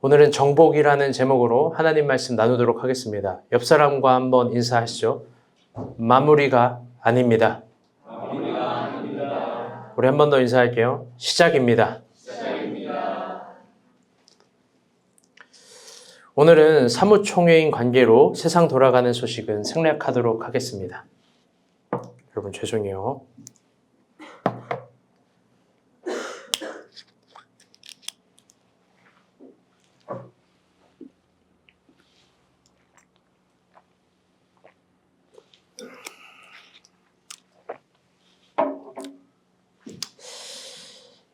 오늘은 정복이라는 제목으로 하나님 말씀 나누도록 하겠습니다. 옆 사람과 한번 인사하시죠. 마무리가 아닙니다. 우리 한 번 더 인사할게요. 시작입니다. 오늘은 사무총회인 관계로 세상 돌아가는 소식은 생략하도록 하겠습니다. 여러분 죄송해요.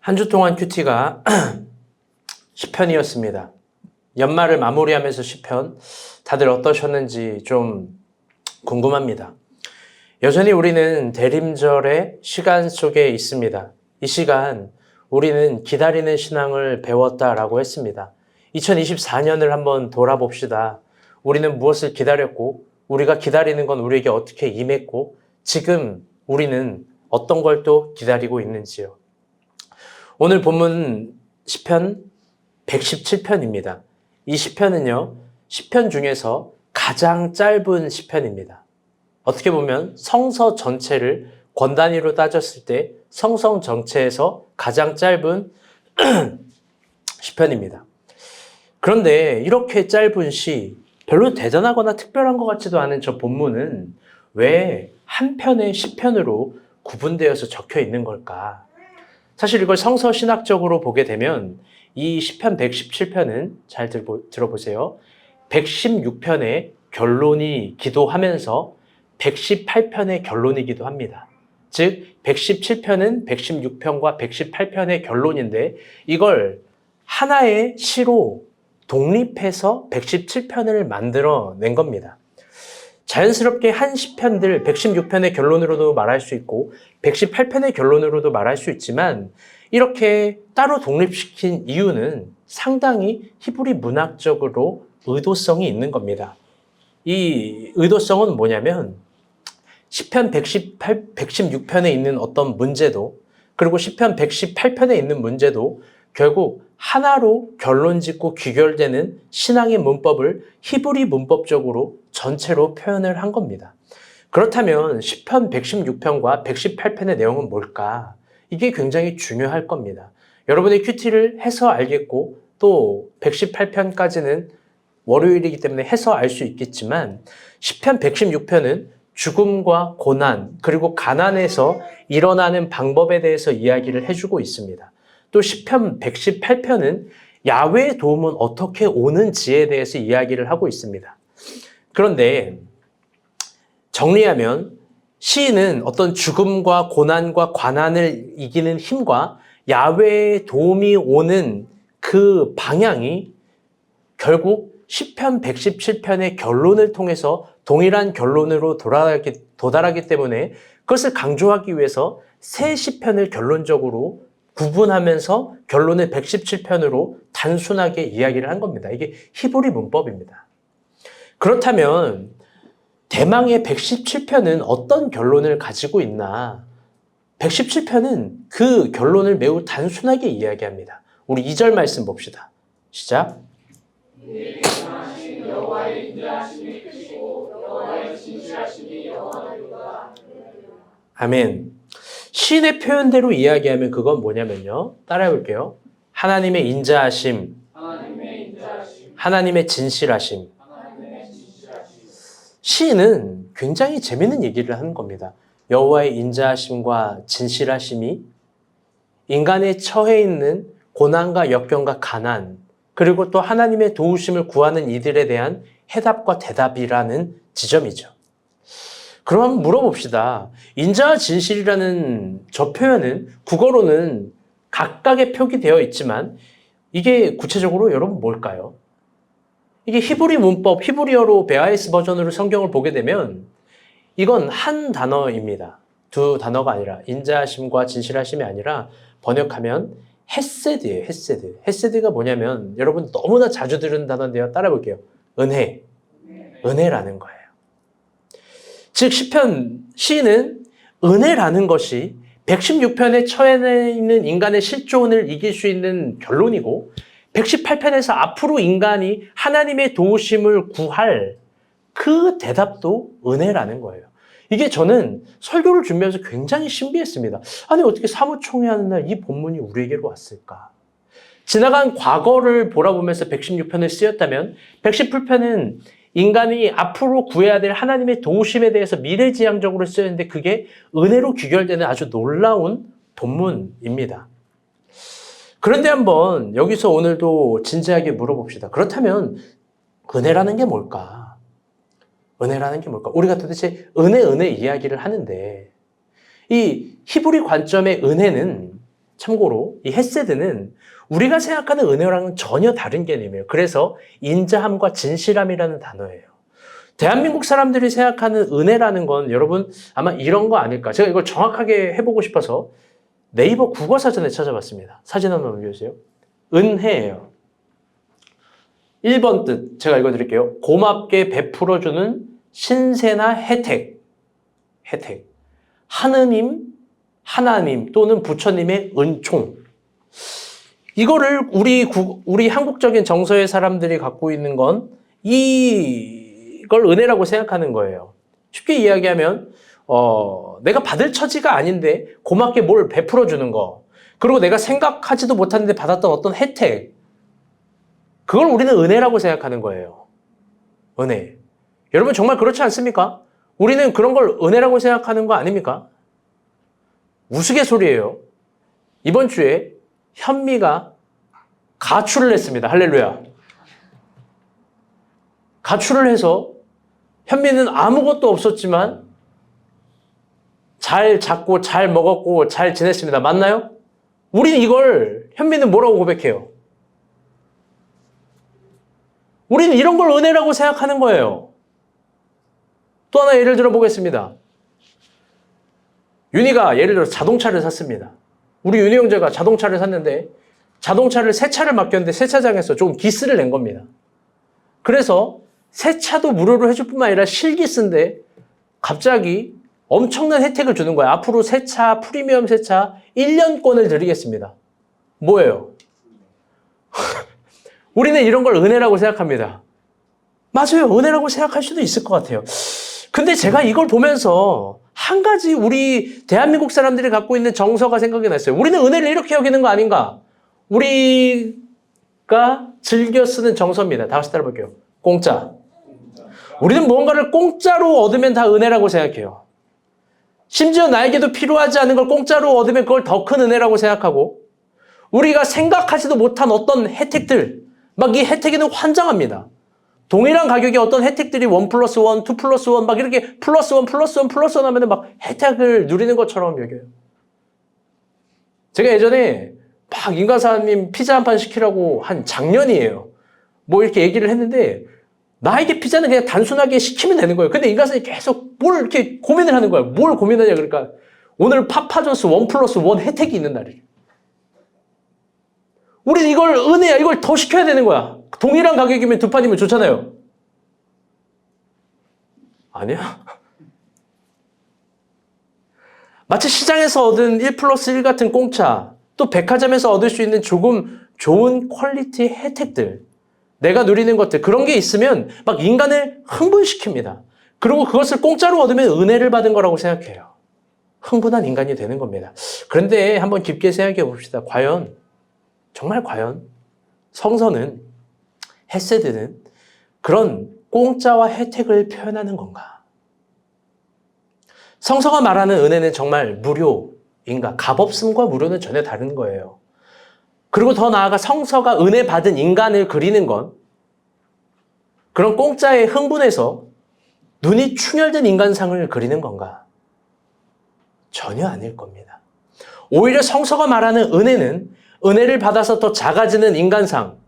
한 주 동안 큐티가 10편이었습니다. 연말을 마무리하면서 10편, 다들 어떠셨는지 좀 궁금합니다. 여전히 우리는 대림절의 시간 속에 있습니다. 이 시간 우리는 기다리는 신앙을 배웠다라고 했습니다. 2024년을 한번 돌아봅시다. 우리는 무엇을 기다렸고, 우리가 기다리는 건 우리에게 어떻게 임했고, 지금 우리는 어떤 걸 또 기다리고 있는지요. 오늘 본문 시편 117편입니다. 이 시편은요, 시편 중에서 가장 짧은 시편입니다. 어떻게 보면 성서 전체를 권 단위로 따졌을 때 성성 전체에서 가장 짧은 시편입니다. 그런데 이렇게 짧은 시, 별로 대단하거나 특별한 것 같지도 않은 저 본문은 왜 한 편의 시편으로 구분되어서 적혀 있는 걸까? 사실 이걸 성서 신학적으로 보게 되면 이 시편 117편은 잘 들어보세요. 116편의 결론이 기도하면서 118편의 결론이기도 합니다. 즉 117편은 116편과 118편의 결론인데 이걸 하나의 시로 독립해서 117편을 만들어낸 겁니다. 자연스럽게 한 시편들 116편의 결론으로도 말할 수 있고 118편의 결론으로도 말할 수 있지만 이렇게 따로 독립시킨 이유는 상당히 히브리 문학적으로 의도성이 있는 겁니다. 이 의도성은 뭐냐면 시편 116편에 있는 어떤 문제도 그리고 시편 118편에 있는 문제도 결국 하나로 결론 짓고 귀결되는 신앙의 문법을 히브리 문법적으로 전체로 표현을 한 겁니다. 그렇다면 시편 116편과 118편의 내용은 뭘까? 이게 굉장히 중요할 겁니다. 여러분의 큐티를 해서 알겠고 또 118편까지는 월요일이기 때문에 해서 알 수 있겠지만 시편 116편은 죽음과 고난 그리고 가난에서 일어나는 방법에 대해서 이야기를 해주고 있습니다. 또 시편 118편은 야훼의 도움은 어떻게 오는지에 대해서 이야기를 하고 있습니다. 그런데 정리하면 시인은 어떤 죽음과 고난과 관한을 이기는 힘과 야훼의 도움이 오는 그 방향이 결국 시편 117편의 결론을 통해서 동일한 결론으로 도달하기 때문에 그것을 강조하기 위해서 세 시편을 결론적으로 구분하면서 결론을 117편으로 단순하게 이야기를 한 겁니다. 이게 히브리 문법입니다. 그렇다면 대망의 117편은 어떤 결론을 가지고 있나? 117편은 그 결론을 매우 단순하게 이야기합니다. 우리 2절 말씀 봅시다. 시작. 아멘. 시인의 표현대로 이야기하면 그건 뭐냐면요. 따라해 볼게요. 하나님의 인자하심, 하나님의 진실하심. 시인은 굉장히 재밌는 얘기를 하는 겁니다. 여호와의 인자하심과 진실하심이 인간의 처해 있는 고난과 역경과 가난, 그리고 또 하나님의 도우심을 구하는 이들에 대한 해답과 대답이라는 지점이죠. 그럼 한번 물어봅시다. 인자와 진실이라는 저 표현은 국어로는 각각의 표기되어 있지만 이게 구체적으로 여러분 뭘까요? 이게 히브리 문법, 히브리어로 베아에스 버전으로 성경을 보게 되면 이건 한 단어입니다. 두 단어가 아니라 인자하심과 진실하심이 아니라 번역하면 헤세드예요. 헤세드. 헤세드가 뭐냐면 여러분 너무나 자주 들은 단어인데요. 따라 볼게요. 은혜. 은혜라는 거예요. 즉 시인은 은혜라는 것이 116편에 처해 있는 인간의 실존을 이길 수 있는 결론이고 118편에서 앞으로 인간이 하나님의 도우심을 구할 그 대답도 은혜라는 거예요. 이게 저는 설교를 준비하면서 굉장히 신비했습니다. 아니 어떻게 사무총회하는 날 이 본문이 우리에게로 왔을까? 지나간 과거를 돌아보면서 116편을 쓰였다면 118편은 인간이 앞으로 구해야 될 하나님의 도우심에 대해서 미래지향적으로 쓰였는데 그게 은혜로 귀결되는 아주 놀라운 본문입니다. 그런데 한번 여기서 오늘도 진지하게 물어봅시다. 그렇다면 은혜라는 게 뭘까? 은혜라는 게 뭘까? 우리가 도대체 은혜 이야기를 하는데 이 히브리 관점의 은혜는 참고로 이 헤세드는 우리가 생각하는 은혜랑은 전혀 다른 개념이에요. 그래서 인자함과 진실함이라는 단어예요. 대한민국 사람들이 생각하는 은혜라는 건 여러분 아마 이런 거 아닐까? 제가 이걸 정확하게 해보고 싶어서 네이버 국어사전에 찾아봤습니다. 사진 한번 올려주세요. 은혜예요. 1번 뜻 제가 읽어드릴게요. 고맙게 베풀어주는 신세나 혜택. 하나님 또는 부처님의 은총. 이거를 우리 한국적인 정서의 사람들이 갖고 있는 건 이걸 은혜라고 생각하는 거예요. 쉽게 이야기하면 내가 받을 처지가 아닌데 고맙게 뭘 베풀어 주는 거. 그리고 내가 생각하지도 못했는데 받았던 어떤 혜택. 그걸 우리는 은혜라고 생각하는 거예요. 은혜. 여러분 정말 그렇지 않습니까? 우리는 그런 걸 은혜라고 생각하는 거 아닙니까? 우스갯소리예요. 이번 주에 현미가 가출을 했습니다. 할렐루야. 가출을 해서 현미는 아무것도 없었지만 잘 잤고 잘 먹었고 잘 지냈습니다. 맞나요? 우리는 이걸 현미는 뭐라고 고백해요? 우리는 이런 걸 은혜라고 생각하는 거예요. 또 하나 예를 들어 보겠습니다. 윤희가 예를 들어 자동차를 샀습니다. 우리 윤희 형제가 자동차를 샀는데 자동차를 세차를 맡겼는데 세차장에서 조금 기스를 낸 겁니다. 그래서 세차도 무료로 해줄 뿐만 아니라 실기스인데 갑자기 엄청난 혜택을 주는 거야. 앞으로 세차, 프리미엄 세차 1년권을 드리겠습니다. 뭐예요? 우리는 이런 걸 은혜라고 생각합니다. 맞아요. 은혜라고 생각할 수도 있을 것 같아요. 근데 제가 이걸 보면서 한 가지 우리 대한민국 사람들이 갖고 있는 정서가 생각이 났어요. 우리는 은혜를 이렇게 여기는 거 아닌가? 우리가 즐겨 쓰는 정서입니다. 다 같이 따라볼게요. 공짜. 우리는 무언가를 공짜로 얻으면 다 은혜라고 생각해요. 심지어 나에게도 필요하지 않은 걸 공짜로 얻으면 그걸 더 큰 은혜라고 생각하고 우리가 생각하지도 못한 어떤 혜택들, 막 이 혜택에는 환장합니다. 동일한 가격의 어떤 혜택들이 1+1, 2+1, 막 이렇게 +1 하면은 막 혜택을 누리는 것처럼 여겨요. 제가 예전에 막 임관사님 피자 한 판 시키라고 한 작년이에요. 뭐 이렇게 얘기를 했는데 나에게 피자는 그냥 단순하게 시키면 되는 거예요. 근데 임관사님이 계속 뭘 이렇게 고민을 하는 거예요. 뭘 고민하냐 그러니까 오늘 파파존스 1+1 혜택이 있는 날이에요. 우리는 이걸 은혜야. 이걸 더 시켜야 되는 거야. 동일한 가격이면 두 판이면 좋잖아요. 아니야. 마치 시장에서 얻은 1+1 같은 공짜, 또 백화점에서 얻을 수 있는 조금 좋은 퀄리티의 혜택들, 내가 누리는 것들, 그런 게 있으면 막 인간을 흥분시킵니다. 그리고 그것을 공짜로 얻으면 은혜를 받은 거라고 생각해요. 흥분한 인간이 되는 겁니다. 그런데 한번 깊게 생각해 봅시다. 정말 과연 성서는, 헤세드는 그런 공짜와 혜택을 표현하는 건가? 성서가 말하는 은혜는 정말 무료인가? 값없음과 무료는 전혀 다른 거예요. 그리고 더 나아가 성서가 은혜 받은 인간을 그리는 건 그런 공짜에 흥분해서 눈이 충혈된 인간상을 그리는 건가? 전혀 아닐 겁니다. 오히려 성서가 말하는 은혜는 은혜를 받아서 더 작아지는 인간상.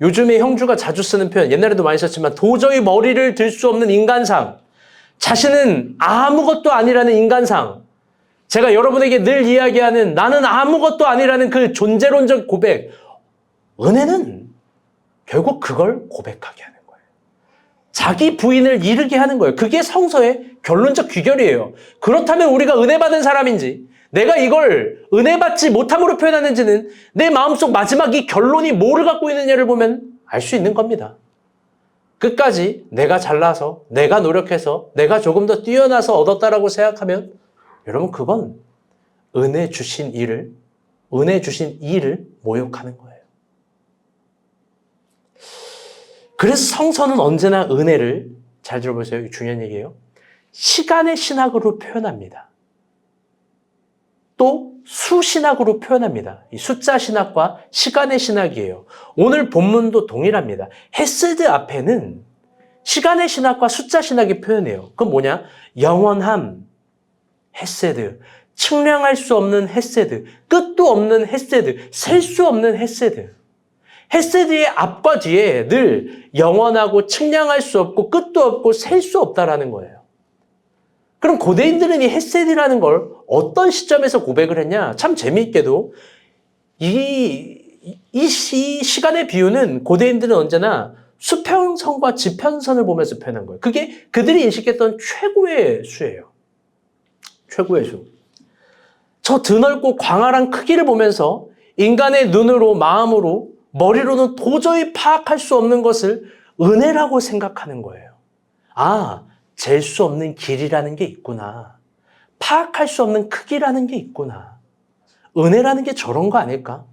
요즘에 형주가 자주 쓰는 표현, 옛날에도 많이 썼지만 도저히 머리를 들 수 없는 인간상. 자신은 아무것도 아니라는 인간상. 제가 여러분에게 늘 이야기하는 나는 아무것도 아니라는 그 존재론적 고백. 은혜는 결국 그걸 고백하게 하는 거예요. 자기 부인을 이르게 하는 거예요. 그게 성서의 결론적 귀결이에요. 그렇다면 우리가 은혜 받은 사람인지 내가 이걸 은혜 받지 못함으로 표현하는지는 내 마음속 마지막 이 결론이 뭐를 갖고 있느냐를 보면 알 수 있는 겁니다. 끝까지 내가 잘나서, 내가 노력해서, 내가 조금 더 뛰어나서 얻었다라고 생각하면 여러분 그건 은혜 주신 일을 모욕하는 거예요. 그래서 성서는 언제나 은혜를, 잘 들어보세요. 이거 중요한 얘기예요. 시간의 신학으로 표현합니다. 또 수신학으로 표현합니다. 이 숫자 신학과 시간의 신학이에요. 오늘 본문도 동일합니다. 헤세드 앞에는 시간의 신학과 숫자 신학이 표현해요. 그건 뭐냐? 영원함, 헤세드, 측량할 수 없는 헤세드, 끝도 없는 헤세드, 셀 수 없는 헤세드. 헤세드의 앞과 뒤에 늘 영원하고 측량할 수 없고 끝도 없고 셀 수 없다라는 거예요. 그럼 고대인들은 이 헤세드라는 걸 어떤 시점에서 고백을 했냐? 참 재미있게도 이 시간의 비유는 고대인들은 언제나 수평선과 지평선을 보면서 표현한 거예요. 그게 그들이 인식했던 최고의 수예요. 최고의 수. 저 드넓고 광활한 크기를 보면서 인간의 눈으로, 마음으로, 머리로는 도저히 파악할 수 없는 것을 은혜라고 생각하는 거예요. 아, 잴 수 없는 길이라는 게 있구나. 파악할 수 없는 크기라는 게 있구나. 은혜라는 게 저런 거 아닐까?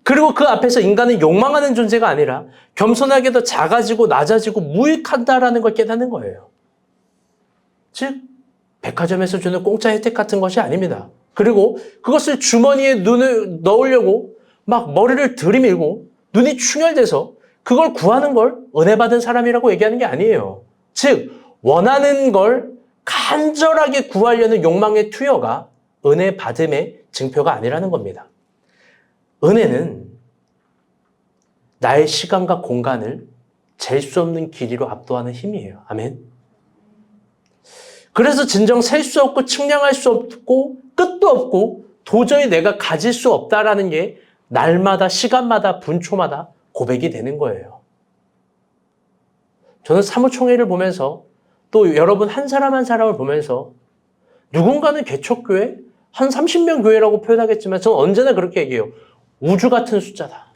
그리고 그 앞에서 인간은 욕망하는 존재가 아니라 겸손하게 더 작아지고 낮아지고 무익한다라는 걸 깨닫는 거예요. 즉, 백화점에서 주는 공짜 혜택 같은 것이 아닙니다. 그리고 그것을 주머니에 눈을 넣으려고 막 머리를 들이밀고 눈이 충혈돼서 그걸 구하는 걸 은혜 받은 사람이라고 얘기하는 게 아니에요. 즉, 원하는 걸 간절하게 구하려는 욕망의 투여가 은혜 받음의 증표가 아니라는 겁니다. 은혜는 나의 시간과 공간을 잴 수 없는 길이로 압도하는 힘이에요. 아멘. 그래서 진정 셀 수 없고 측량할 수 없고 끝도 없고 도저히 내가 가질 수 없다라는 게 날마다 시간마다 분초마다 고백이 되는 거예요. 저는 사무총회를 보면서 또 여러분 한 사람 한 사람을 보면서 누군가는 개척교회, 한 30명 교회라고 표현하겠지만 저는 언제나 그렇게 얘기해요. 우주 같은 숫자다.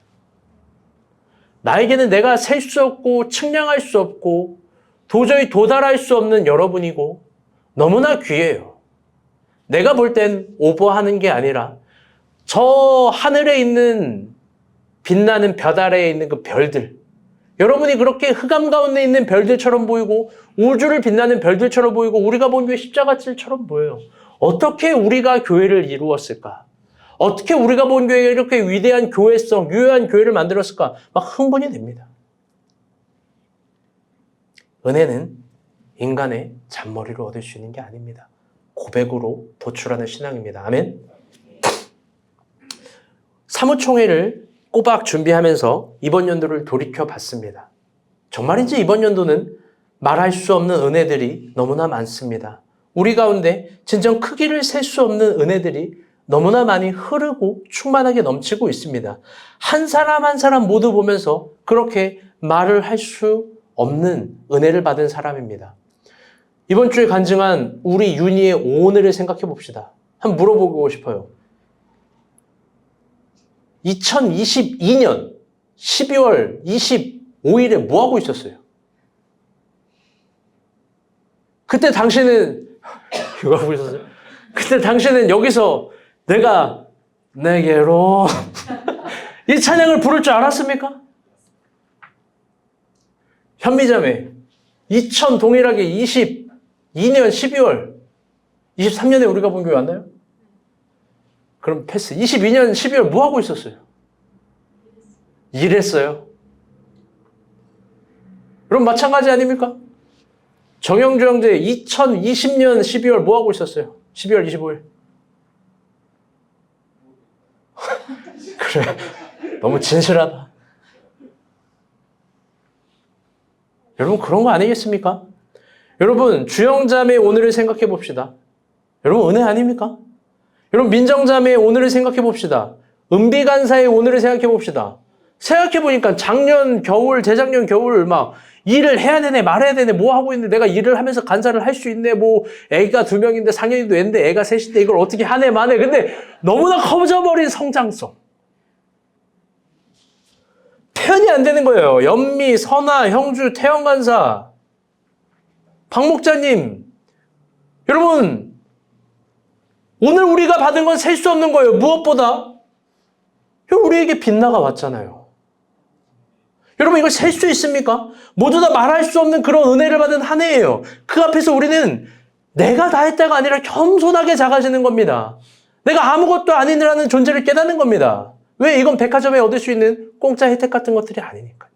나에게는 내가 셀 수 없고 측량할 수 없고 도저히 도달할 수 없는 여러분이고 너무나 귀해요. 내가 볼 땐 오버하는 게 아니라 저 하늘에 있는 빛나는 별 아래에 있는 그 별들, 여러분이 그렇게 흑암 가운데 있는 별들처럼 보이고 우주를 빛나는 별들처럼 보이고 우리가 본 교회 십자가질처럼 보여요. 어떻게 우리가 교회를 이루었을까? 어떻게 우리가 본 교회가 이렇게 위대한 교회성, 유효한 교회를 만들었을까? 막 흥분이 됩니다. 은혜는 인간의 잔머리로 얻을 수 있는 게 아닙니다. 고백으로 도출하는 신앙입니다. 아멘. 사무총회를 꼬박 준비하면서 이번 연도를 돌이켜봤습니다. 정말인지 이번 연도는 말할 수 없는 은혜들이 너무나 많습니다. 우리 가운데 진정 크기를 셀 수 없는 은혜들이 너무나 많이 흐르고 충만하게 넘치고 있습니다. 한 사람 한 사람 모두 보면서 그렇게 말을 할 수 없는 은혜를 받은 사람입니다. 이번 주에 간증한 우리 윤희의 오늘을 생각해 봅시다. 한번 물어보고 싶어요. 2022년 12월 25일에 뭐 하고 있었어요? 그때 당신은 이거 하고 있었어요? 그때 당신은 여기서 내가 내게로 이 찬양을 부를 줄 알았습니까? 현미자매 2000 동일하게 22년 12월 23년에 우리가 본 교회 왔나요? 그럼 패스. 22년 12월 뭐 하고 있었어요? 일했어요. 그럼 마찬가지 아닙니까? 정영주 형제 2020년 12월 뭐 하고 있었어요? 12월 25일. 그래. 너무 진실하다. 여러분 그런 거 아니겠습니까? 여러분 주영자매 오늘을 생각해 봅시다. 여러분 은혜 아닙니까? 여러분 민정자매의 오늘을 생각해 봅시다. 은비간사의 오늘을 생각해 봅시다. 생각해 보니까 작년 겨울, 재작년 겨울 막 일을 해야 되네, 말해야 되네, 뭐 하고 있는데 내가 일을 하면서 간사를 할 수 있네, 뭐 애가 2명인데 상현이도 애인데 애가 3인데 이걸 어떻게 하네, 마네. 근데 너무나 커져버린 성장성. 표현이 안 되는 거예요. 연미, 선아, 형주, 태영 간사, 박 목자님. 여러분, 오늘 우리가 받은 건 셀 수 없는 거예요. 무엇보다 우리에게 빛나가 왔잖아요. 여러분, 이걸 셀 수 있습니까? 모두 다 말할 수 없는 그런 은혜를 받은 한 해예요. 그 앞에서 우리는 내가 다 했다가 아니라 겸손하게 작아지는 겁니다. 내가 아무것도 아니라는 존재를 깨닫는 겁니다. 왜? 이건 백화점에 얻을 수 있는 공짜 혜택 같은 것들이 아니니까요.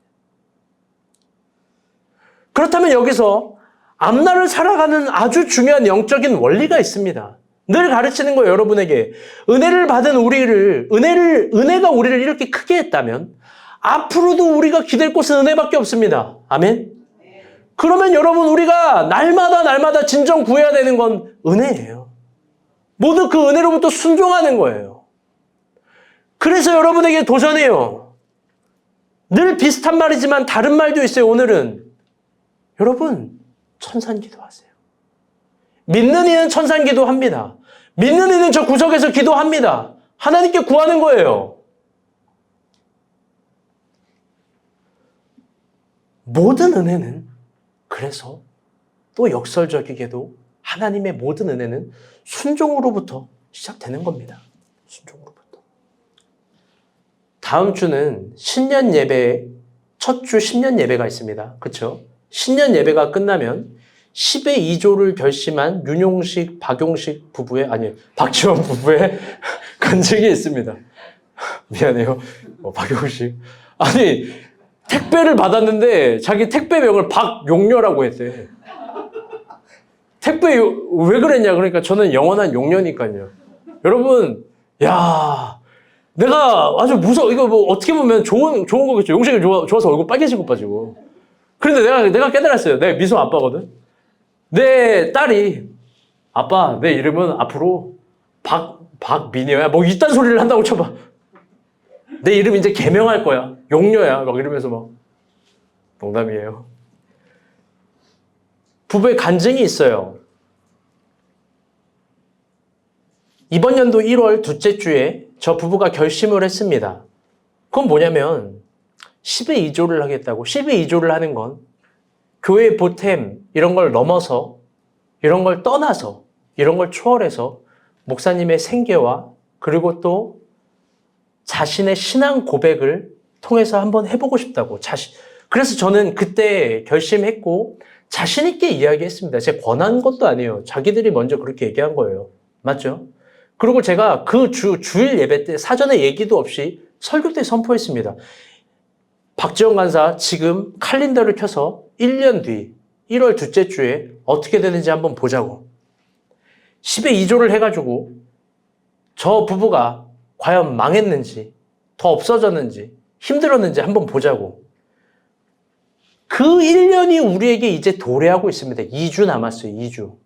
그렇다면 여기서 앞날을 살아가는 아주 중요한 영적인 원리가 있습니다. 늘 가르치는 거예요, 여러분에게. 은혜를 받은 은혜가 우리를 이렇게 크게 했다면 앞으로도 우리가 기댈 곳은 은혜밖에 없습니다. 아멘? 그러면 여러분, 우리가 날마다 진정 구해야 되는 건 은혜예요. 모두 그 은혜로부터 순종하는 거예요. 그래서 여러분에게 도전해요. 늘 비슷한 말이지만 다른 말도 있어요, 오늘은. 여러분, 천산기도 하세요. 믿는 이는 천산기도 합니다. 믿는 이는 저 구석에서 기도합니다. 하나님께 구하는 거예요. 모든 은혜는 그래서 또 역설적이게도 하나님의 모든 은혜는 순종으로부터 시작되는 겁니다. 순종으로부터. 다음 주는 신년 예배, 첫 주 신년 예배가 있습니다. 그렇죠? 신년 예배가 끝나면 10의 2조를 결심한 윤용식, 박용식 부부의, 아니, 박지원 부부의 간증이 있습니다. 미안해요. 박용식. 아니, 택배를 받았는데 자기 택배명을 박용녀라고 했대. 택배 왜 그랬냐? 그러니까 저는 영원한 용녀니까요. 여러분, 야, 내가 아주 무서워. 이거 뭐 어떻게 보면 좋은 거겠죠. 용식이 좋아서 얼굴 빨개지고 빠지고. 그런데 내가 깨달았어요. 내가 미소 아빠거든. 내 딸이, 아빠, 내 이름은 앞으로 박민혜야. 뭐 이딴 소리를 한다고 쳐봐. 내 이름 이제 개명할 거야. 용녀야. 막 이러면서 막. 농담이에요. 부부의 간증이 있어요. 이번 연도 1월 둘째 주에 저 부부가 결심을 했습니다. 그건 뭐냐면 10의 2조를 하겠다고. 10의 2조를 하는 건 교회 보탬 이런 걸 넘어서, 이런 걸 떠나서, 이런 걸 초월해서 목사님의 생계와 그리고 또 자신의 신앙 고백을 통해서 한번 해보고 싶다고. 그래서 저는 그때 결심했고 자신 있게 이야기했습니다. 제가 권한 것도 아니에요. 자기들이 먼저 그렇게 얘기한 거예요. 맞죠? 그리고 제가 그 주일 예배 때 사전에 얘기도 없이 설교 때 선포했습니다. 박지원 간사 지금 칼린더를 켜서 1년 뒤 1월 둘째 주에 어떻게 되는지 한번 보자고. 10의 2조를 해가지고 저 부부가 과연 망했는지, 더 없어졌는지, 힘들었는지 한번 보자고. 그 1년이 우리에게 이제 도래하고 있습니다. 2주 남았어요. 2주.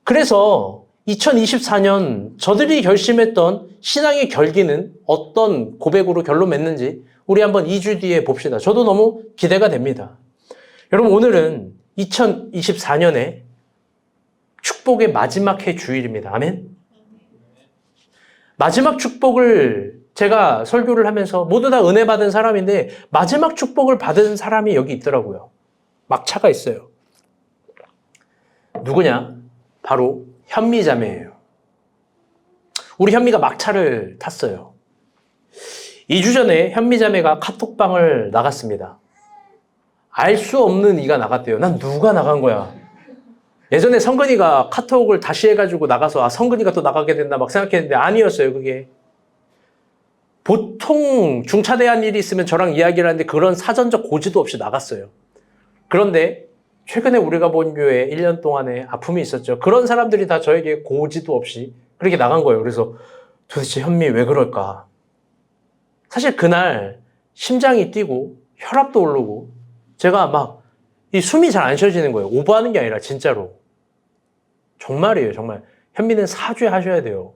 그래서 2024년 저들이 결심했던 신앙의 결기는 어떤 고백으로 결론 맺는지 우리 한번 2주 뒤에 봅시다. 저도 너무 기대가 됩니다. 여러분, 오늘은 2024년에 축복의 마지막 해 주일입니다. 아멘? 마지막 축복을 제가 설교를 하면서 모두 다 은혜 받은 사람인데 마지막 축복을 받은 사람이 여기 있더라고요. 막차가 있어요. 누구냐? 바로 현미 자매예요. 우리 현미가 막차를 탔어요. 2주 전에 현미 자매가 카톡방을 나갔습니다. 알 수 없는 이가 나갔대요. 난 누가 나간 거야? 예전에 성근이가 카톡을 다시 해가지고 나가서 성근이가 또 나가게 된다 막 생각했는데 아니었어요. 그게 보통 중차대한 일이 있으면 저랑 이야기를 하는데 그런 사전적 고지도 없이 나갔어요. 그런데 최근에 우리가 본 교회 1년 동안에 아픔이 있었죠. 그런 사람들이 다 저에게 고지도 없이 그렇게 나간 거예요. 그래서 도대체 현미 왜 그럴까? 사실 그날 심장이 뛰고 혈압도 오르고 제가 막 이 숨이 잘 안 쉬어지는 거예요. 오버하는 게 아니라 진짜로. 정말이에요. 정말. 현미는 사죄하셔야 돼요.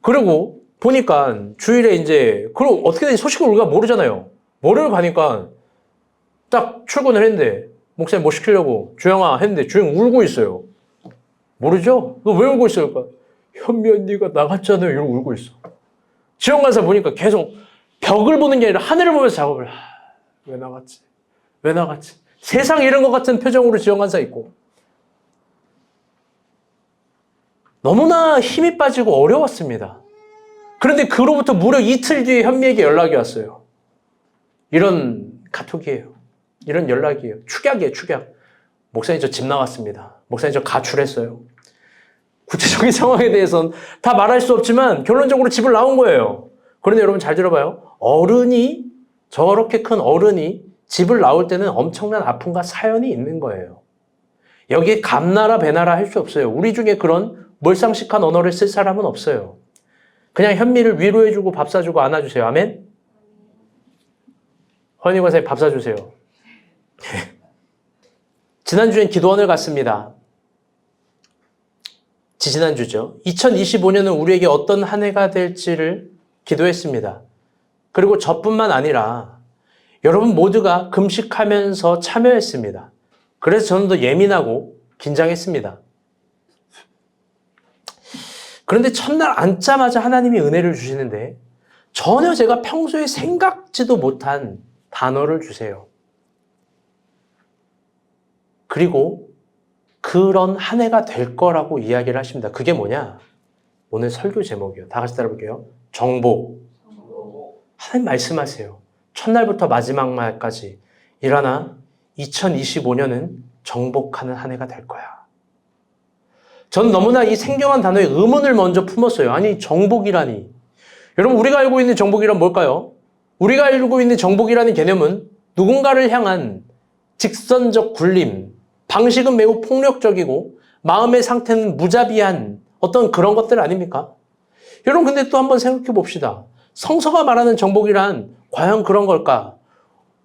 그리고 보니까 주일에 이제, 그럼 어떻게든 소식을 우리가 모르잖아요. 모르고 가니까 딱 출근을 했는데, 목사님 뭐 시키려고? 주영아 했는데, 주영 울고 있어요. 모르죠? 너 왜 울고 있어요? 그러니까, 현미 언니가 나갔잖아요. 이러고 울고 있어. 지원 간사 보니까 계속 벽을 보는 게 아니라 하늘을 보면서 작업을, 왜 나갔지? 왜 나갔지? 세상 잃은 것 같은 표정으로 지원 간사 있고. 너무나 힘이 빠지고 어려웠습니다. 그런데 그로부터 무려 이틀 뒤에 현미에게 연락이 왔어요. 이런 카톡이에요. 이런 연락이에요. 축약이에요, 축약. 목사님 저 집 나갔습니다. 목사님 저 가출했어요. 구체적인 상황에 대해서는 다 말할 수 없지만 결론적으로 집을 나온 거예요. 그런데 여러분 잘 들어봐요. 어른이, 저렇게 큰 어른이 집을 나올 때는 엄청난 아픔과 사연이 있는 거예요. 여기에 감나라 배나라 할 수 없어요. 우리 중에 그런 몰상식한 언어를 쓸 사람은 없어요. 그냥 현미를 위로해주고 밥 사주고 안아주세요. 아멘? 허연이 권사님 밥 사주세요. 지난주엔 기도원을 갔습니다. 지난주죠. 2025년은 우리에게 어떤 한 해가 될지를 기도했습니다. 그리고 저뿐만 아니라 여러분 모두가 금식하면서 참여했습니다. 그래서 저는 더 예민하고 긴장했습니다. 그런데 첫날 앉자마자 하나님이 은혜를 주시는데 전혀 제가 평소에 생각지도 못한 단어를 주세요. 그리고 그런 한 해가 될 거라고 이야기를 하십니다. 그게 뭐냐? 오늘 설교 제목이요. 다 같이 따라볼게요. 정복. 하나님 말씀하세요. 첫날부터 마지막 날까지. 일어나 2025년은 정복하는 한 해가 될 거야. 전 너무나 이 생경한 단어에 의문을 먼저 품었어요. 아니, 정복이라니. 여러분, 우리가 알고 있는 정복이란 뭘까요? 우리가 알고 있는 정복이라는 개념은 누군가를 향한 직선적 굴림, 방식은 매우 폭력적이고 마음의 상태는 무자비한 어떤 그런 것들 아닙니까? 여러분, 근데 또 한번 생각해 봅시다. 성서가 말하는 정복이란 과연 그런 걸까?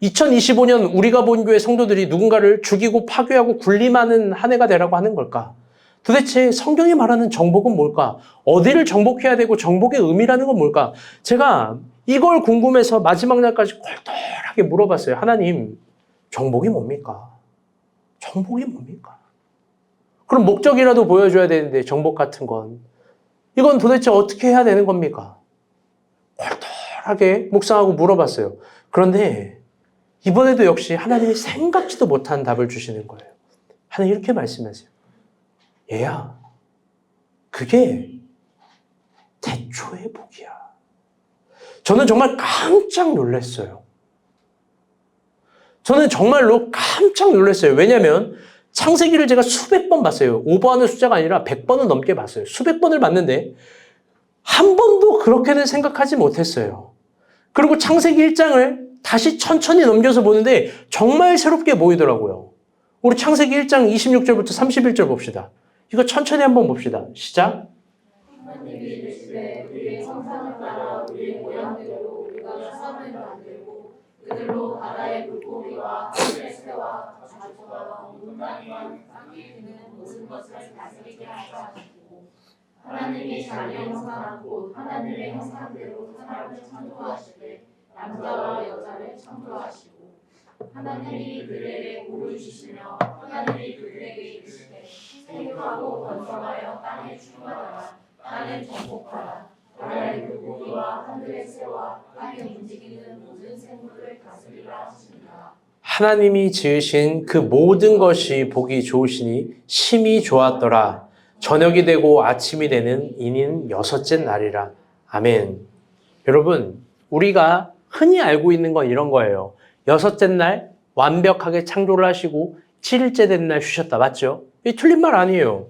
2025년 우리가 본 교회 성도들이 누군가를 죽이고 파괴하고 굴림하는 한 해가 되라고 하는 걸까? 도대체 성경이 말하는 정복은 뭘까? 어디를 정복해야 되고 정복의 의미라는 건 뭘까? 제가 이걸 궁금해서 마지막 날까지 꼴똘하게 물어봤어요. 하나님, 정복이 뭡니까? 정복이 뭡니까? 그럼 목적이라도 보여줘야 되는데 정복 같은 건 이건 도대체 어떻게 해야 되는 겁니까? 꼴똘하게 묵상하고 물어봤어요. 그런데 이번에도 역시 하나님이 생각지도 못한 답을 주시는 거예요. 하나님 이렇게 말씀하세요. 얘야, 그게 태초의 복이야. 저는 정말 깜짝 놀랐어요. 저는 정말로 깜짝 놀랐어요. 왜냐하면 창세기를 제가 수백 번 봤어요. 오버하는 숫자가 아니라 100번은 넘게 봤어요. 수백 번을 봤는데 한 번도 그렇게는 생각하지 못했어요. 그리고 창세기 1장을 다시 천천히 넘겨서 보는데 정말 새롭게 보이더라고요. 우리 창세기 1장 26절부터 31절 봅시다. 이거 천천히 한번 봅시다. 시작. 하나님이 이르시되 우리의 형상을 따라 우리의 모양대로 우리가 사람을 만들고 그들로 바다의 물고기와 하늘의 새와 가축과 온 땅과 땅에 있는 모든 것을 다스리게 하자 하시고 하나님이 자기 형상 곧 하나님의 형상대로 사람을 창조하시되 남자와 여자를 창조하시고 하나님이 그들에게 복을 주시며 하나님이 그들에게 이르시되 생육하고 번성하여 땅에 충만하라 땅을 정복하라 바다의 물고기와 하늘의 새와 땅에 움직이는 모든 생물을 다스리라 하십니다. 하나님이 지으신 그 모든 것이 보기 좋으시니 심히 좋았더라. 저녁이 되고 아침이 되는 이는 여섯째 날이라. 아멘. 여러분, 우리가 흔히 알고 있는 건 이런 거예요. 여섯째 날 완벽하게 창조를 하시고 7일째 된 날 쉬셨다. 맞죠? 이 틀린 말 아니에요.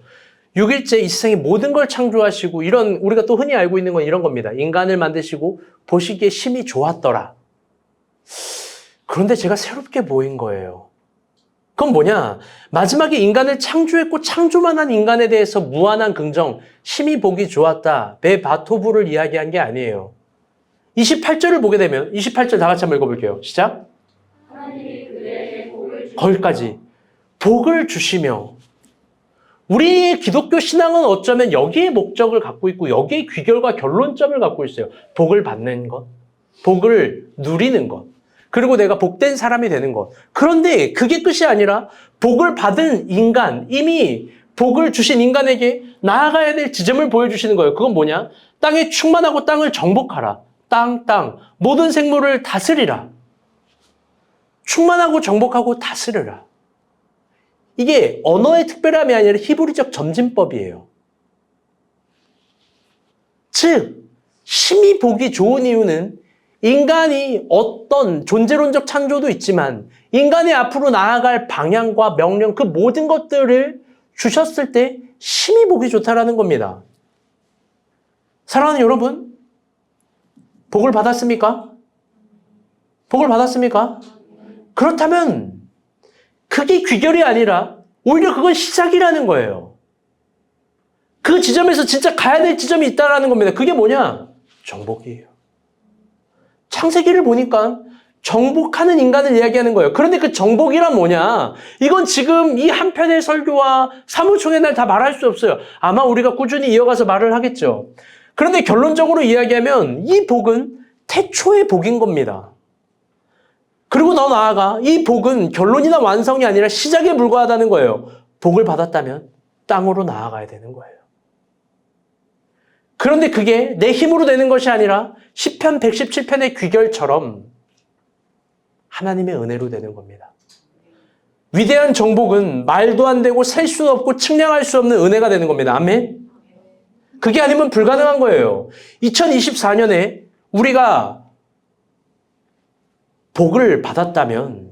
6일째 이 세상의 모든 걸 창조하시고 이런 우리가 또 흔히 알고 있는 건 이런 겁니다. 인간을 만드시고 보시기에 심히 좋았더라. 그런데 제가 새롭게 보인 거예요. 그건 뭐냐? 마지막에 인간을 창조했고 창조만 한 인간에 대해서 무한한 긍정, 심히 보기 좋았다. 베바토브를 이야기한 게 아니에요. 28절을 보게 되면 28절 다 같이 한번 읽어볼게요. 시작. 하나님이 그들에게 복을 주시며 거기까지 복을 주시며 우리의 기독교 신앙은 어쩌면 여기에 목적을 갖고 있고 여기에 귀결과 결론점을 갖고 있어요. 복을 받는 것, 복을 누리는 것, 그리고 내가 복된 사람이 되는 것. 그런데 그게 끝이 아니라 복을 받은 인간, 이미 복을 주신 인간에게 나아가야 될 지점을 보여주시는 거예요. 그건 뭐냐? 땅에 충만하고 땅을 정복하라. 땅, 모든 생물을 다스리라. 충만하고 정복하고 다스려라. 이게 언어의 특별함이 아니라 히브리적 점진법이에요. 즉, 심히 보기 좋은 이유는 인간이 어떤 존재론적 창조도 있지만 인간이 앞으로 나아갈 방향과 명령 그 모든 것들을 주셨을 때 심히 보기 좋다라는 겁니다. 사랑하는 여러분, 복을 받았습니까? 복을 받았습니까? 그렇다면 그게 귀결이 아니라 오히려 그건 시작이라는 거예요. 그 지점에서 진짜 가야 될 지점이 있다는 겁니다. 그게 뭐냐? 정복이에요. 창세기를 보니까 정복하는 인간을 이야기하는 거예요. 그런데 그 정복이란 뭐냐? 이건 지금 이 한 편의 설교와 사무총회 날 다 말할 수 없어요. 아마 우리가 꾸준히 이어가서 말을 하겠죠. 그런데 결론적으로 이야기하면 이 복은 태초의 복인 겁니다. 그리고 더 나아가 이 복은 결론이나 완성이 아니라 시작에 불과하다는 거예요. 복을 받았다면 땅으로 나아가야 되는 거예요. 그런데 그게 내 힘으로 되는 것이 아니라 시편 117편의 귀결처럼 하나님의 은혜로 되는 겁니다. 위대한 정복은 말도 안 되고 셀 수 없고 측량할 수 없는 은혜가 되는 겁니다. 아멘? 그게 아니면 불가능한 거예요. 2024년에 우리가 복을 받았다면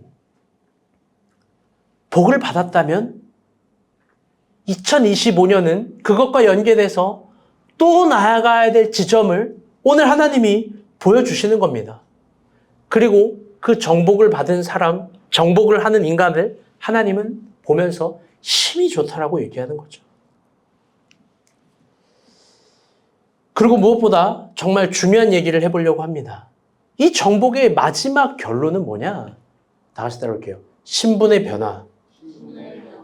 2025년은 그것과 연계돼서 또 나아가야 될 지점을 오늘 하나님이 보여주시는 겁니다. 그리고 그 정복을 받은 사람, 정복을 하는 인간을 하나님은 보면서 심히 좋다라고 얘기하는 거죠. 그리고 무엇보다 정말 중요한 얘기를 해보려고 합니다. 이 정복의 마지막 결론은 뭐냐? 다 같이 따라올게요. 신분의 변화.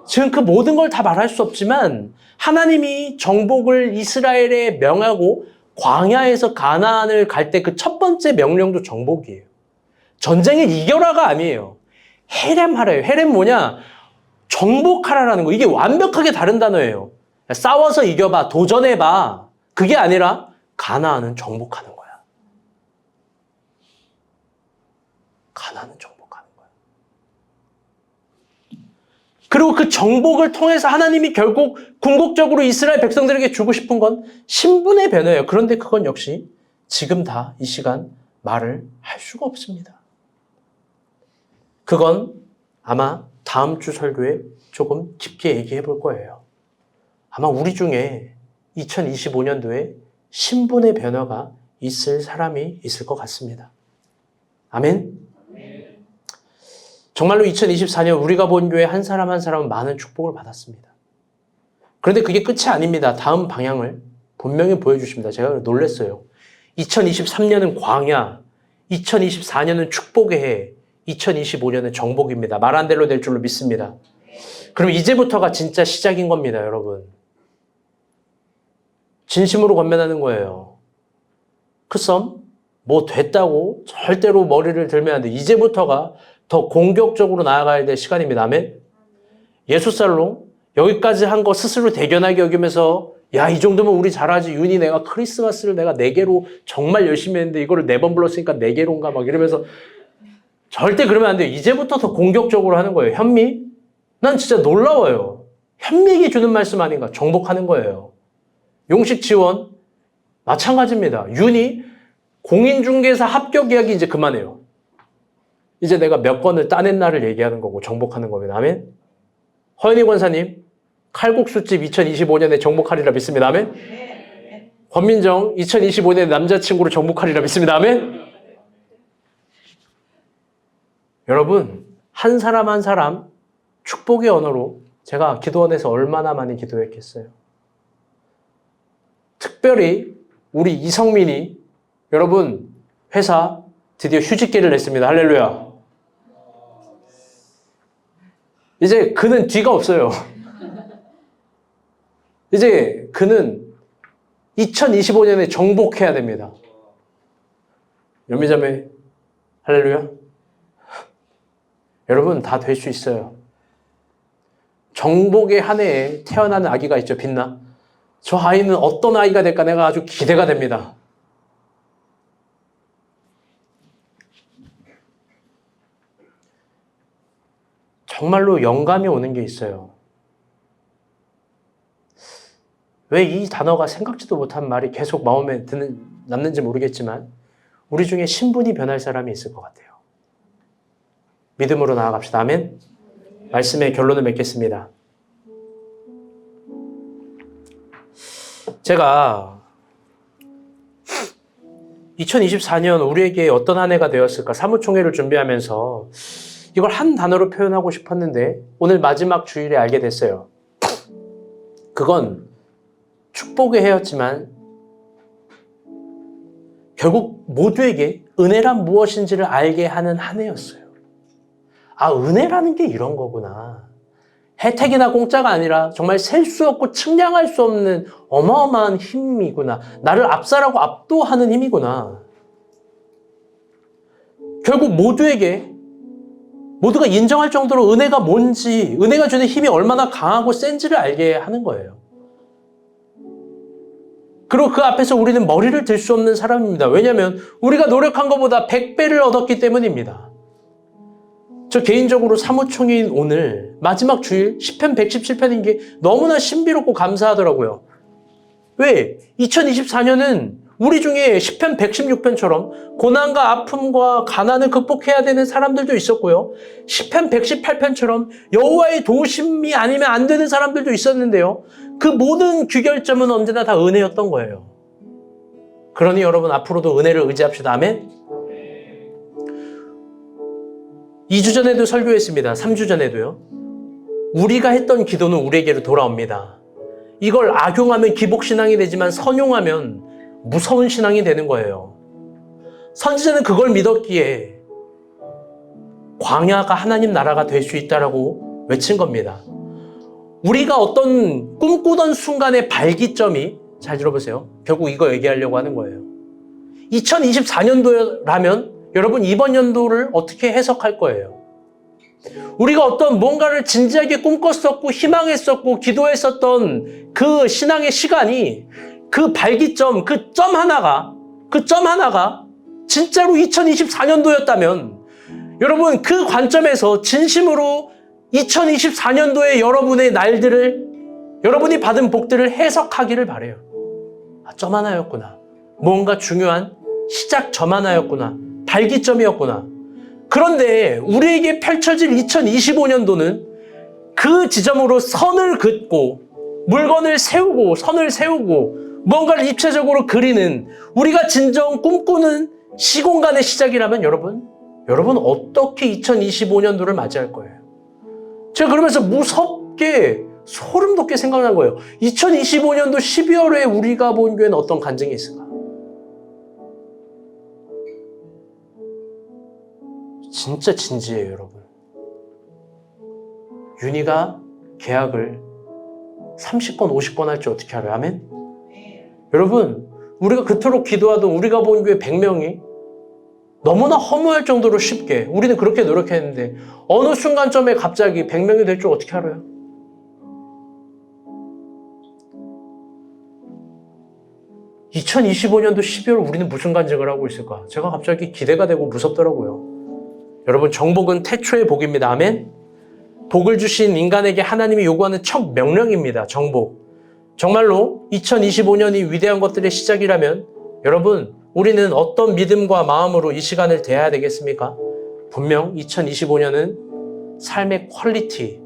지금 그 모든 걸 다 말할 수 없지만 하나님이 정복을 이스라엘에 명하고 광야에서 가나안을 갈 때 그 첫 번째 명령도 정복이에요. 전쟁을 이겨라가 아니에요. 헤렘하래요. 헤렘 뭐냐? 정복하라라는 거. 이게 완벽하게 다른 단어예요. 싸워서 이겨봐. 도전해봐. 그게 아니라 가나안은 정복하는 거야. 가나안은 정복하는 거야. 그리고 그 정복을 통해서 하나님이 결국 궁극적으로 이스라엘 백성들에게 주고 싶은 건 신분의 변화예요. 그런데 그건 역시 지금 다 이 시간 말을 할 수가 없습니다. 그건 아마 다음 주 설교에 조금 깊게 얘기해 볼 거예요. 아마 우리 중에 2025년도에 신분의 변화가 있을 사람이 있을 것 같습니다. 아멘? 정말로 2024년 우리가 본 교회 한 사람 한 사람은 많은 축복을 받았습니다. 그런데 그게 끝이 아닙니다. 다음 방향을 분명히 보여주십니다. 제가 놀랐어요. 2023년은 광야, 2024년은 축복의 해, 2025년은 정복입니다. 말 안 대로 될 줄로 믿습니다. 그럼 이제부터가 진짜 시작인 겁니다, 여러분. 진심으로 권면하는 거예요. 그 썸? 뭐 됐다고 절대로 머리를 들면 안 돼. 이제부터가 더 공격적으로 나아가야 될 시간입니다. 아멘? 예수살롱 여기까지 한 거 스스로 대견하게 여기면서 야, 이 정도면 우리 잘하지. 윤희 내가 크리스마스를 내가 4개로 정말 열심히 했는데 이거를 4번 불렀으니까 4개로인가 막 이러면서 절대 그러면 안 돼요. 이제부터 더 공격적으로 하는 거예요. 현미? 난 진짜 놀라워요. 현미에게 주는 말씀 아닌가? 정복하는 거예요. 용식 지원 마찬가지입니다. 윤희 공인중개사 합격 이야기 이제 그만해요. 이제 내가 몇 건을 따낸 날을 얘기하는 거고 정복하는 겁니다. 아멘? 허연희 권사님 칼국수집 2025년에 정복하리라 믿습니다. 아멘? 권민정 2025년에 남자친구로 정복하리라 믿습니다. 아멘? 여러분 한 사람 한 사람 축복의 언어로 제가 기도원에서 얼마나 많이 기도했겠어요. 특별히 우리 이성민이 여러분 회사 드디어 휴직기를 냈습니다. 할렐루야. 이제 그는 뒤가 없어요. 이제 그는 2025년에 정복해야 됩니다. 연미자매 할렐루야. 여러분 다 될 수 있어요. 정복의 한 해에 태어나는 아기가 있죠. 빛나. 저 아이는 어떤 아이가 될까 내가 아주 기대가 됩니다. 정말로 영감이 오는 게 있어요. 왜 이 단어가 생각지도 못한 말이 계속 마음에 남는지 모르겠지만 우리 중에 신분이 변할 사람이 있을 것 같아요. 믿음으로 나아갑시다. 아멘. 말씀의 결론을 맺겠습니다. 제가 2024년 우리에게 어떤 한 해가 되었을까 사무총회를 준비하면서 이걸 한 단어로 표현하고 싶었는데 오늘 마지막 주일에 알게 됐어요. 그건 축복의 해였지만 결국 모두에게 은혜란 무엇인지를 알게 하는 한 해였어요. 아, 은혜라는 게 이런 거구나. 혜택이나 공짜가 아니라 정말 셀 수 없고 측량할 수 없는 어마어마한 힘이구나. 나를 압살하고 압도하는 힘이구나. 결국 모두가 인정할 정도로 은혜가 뭔지, 은혜가 주는 힘이 얼마나 강하고 센지를 알게 하는 거예요. 그리고 그 앞에서 우리는 머리를 들 수 없는 사람입니다. 왜냐하면 우리가 노력한 것보다 100배를 얻었기 때문입니다. 저 개인적으로 사무총회인 오늘 마지막 주일 10편 117편인 게 너무나 신비롭고 감사하더라고요. 왜? 2024년은 우리 중에 10편 116편처럼 고난과 아픔과 가난을 극복해야 되는 사람들도 있었고요. 10편 118편처럼 여호와의 도우심이 아니면 안 되는 사람들도 있었는데요. 그 모든 귀결점은 언제나 다 은혜였던 거예요. 그러니 여러분 앞으로도 은혜를 의지합시다. 아멘. 2주 전에도 설교했습니다. 3주 전에도요. 우리가 했던 기도는 우리에게로 돌아옵니다. 이걸 악용하면 기복신앙이 되지만 선용하면 무서운 신앙이 되는 거예요. 선지자는 그걸 믿었기에 광야가 하나님 나라가 될 수 있다라고 외친 겁니다. 우리가 어떤 꿈꾸던 순간의 발기점이, 잘 들어보세요. 결국 이거 얘기하려고 하는 거예요. 2024년도라면 여러분 이번 연도를 어떻게 해석할 거예요? 우리가 어떤 뭔가를 진지하게 꿈꿨었고 희망했었고 기도했었던 그 신앙의 시간이 그 발기점, 그 점 하나가 진짜로 2024년도였다면 여러분 그 관점에서 진심으로 2024년도의 여러분의 날들을, 여러분이 받은 복들을 해석하기를 바라요. 아, 점 하나였구나. 뭔가 중요한 시작 점 하나였구나. 발기점이었구나. 그런데 우리에게 펼쳐질 2025년도는 그 지점으로 선을 긋고 물건을 세우고 선을 세우고 뭔가를 입체적으로 그리는, 우리가 진정 꿈꾸는 시공간의 시작이라면 여러분 어떻게 2025년도를 맞이할 거예요? 제가 그러면서 무섭게 소름 돋게 생각난 거예요. 2025년도 12월에 우리가 본 교회는 어떤 간증이 있을까? 진짜 진지해요, 여러분. 윤희가 계약을 30건, 50건 할지 어떻게 알아요? 아멘? 여러분, 우리가 그토록 기도하던 우리가 본 교회 100명이 너무나 허무할 정도로 쉽게 우리는 그렇게 노력했는데 어느 순간점에 갑자기 100명이 될 줄 어떻게 알아요? (2025년도 12월) 우리는 무슨 간증을 하고 있을까? 제가 갑자기 기대가 되고 무섭더라고요. 여러분, 정복은 태초의 복입니다. 아멘? 복을 주신 인간에게 하나님이 요구하는 첫 명령입니다. 정복. 정말로 2025년이 위대한 것들의 시작이라면 여러분, 우리는 어떤 믿음과 마음으로 이 시간을 대해야 되겠습니까? 분명 2025년은 삶의 퀄리티,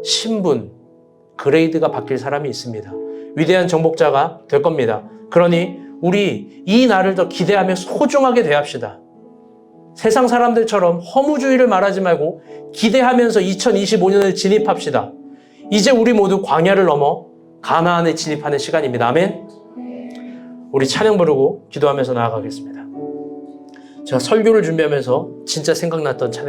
신분, 그레이드가 바뀔 사람이 있습니다. 위대한 정복자가 될 겁니다. 그러니 우리 이 날을 더 기대하며 소중하게 대합시다. 세상 사람들처럼 허무주의를 말하지 말고 기대하면서 2025년을 진입합시다. 이제 우리 모두 광야를 넘어 가나안에 진입하는 시간입니다. 아멘. 우리 찬양 부르고 기도하면서 나아가겠습니다. 제가 설교를 준비하면서 진짜 생각났던 찬양